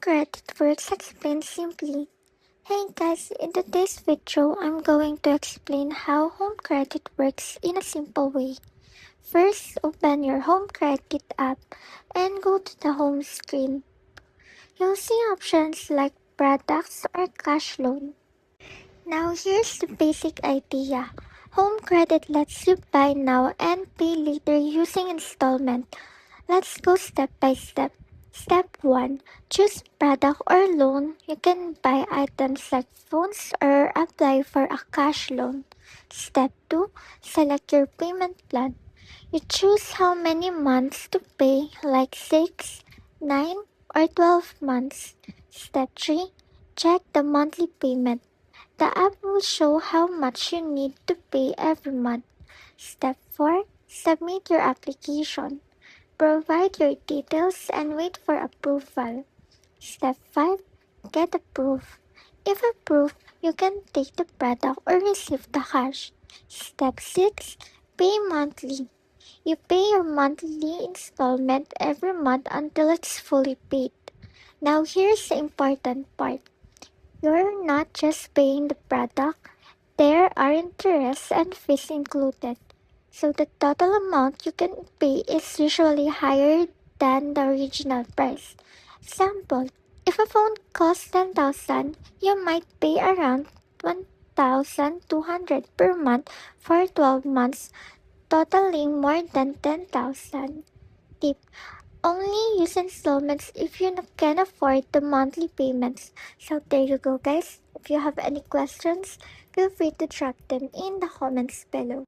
credit works explained simply. Hey guys, in today's video, I'm going to explain how home credit works in a simple way. First, open your home credit app and go to the home screen. You'll see options like products or cash loan. Now here's the basic idea. Home credit lets you buy now and pay later using installment. Let's go step by step. Step 1. Choose product or loan. You can buy items like phones or apply for a cash loan. Step 2. Select your payment plan. You choose how many months to pay, like 6, 9, or 12 months. Step 3. Check the monthly payment. The app will show how much you need to pay every month. Step 4. Submit your application. Provide your details and wait for approval. Step 5. Get approved. If approved, you can take the product or receive the cash. Step 6. Pay monthly. You pay your monthly installment every month until it's fully paid. Now here's the important part. You're not just paying the product, there are interest and fees included. So the total amount you can pay is usually higher than the original price. Example, if a phone costs 10,000, you might pay around 1,200 per month for 12 months, totaling more than 10,000. Tip: only use installments if you can afford the monthly payments. So there you go guys. If you have any questions, feel free to drop them in the comments below.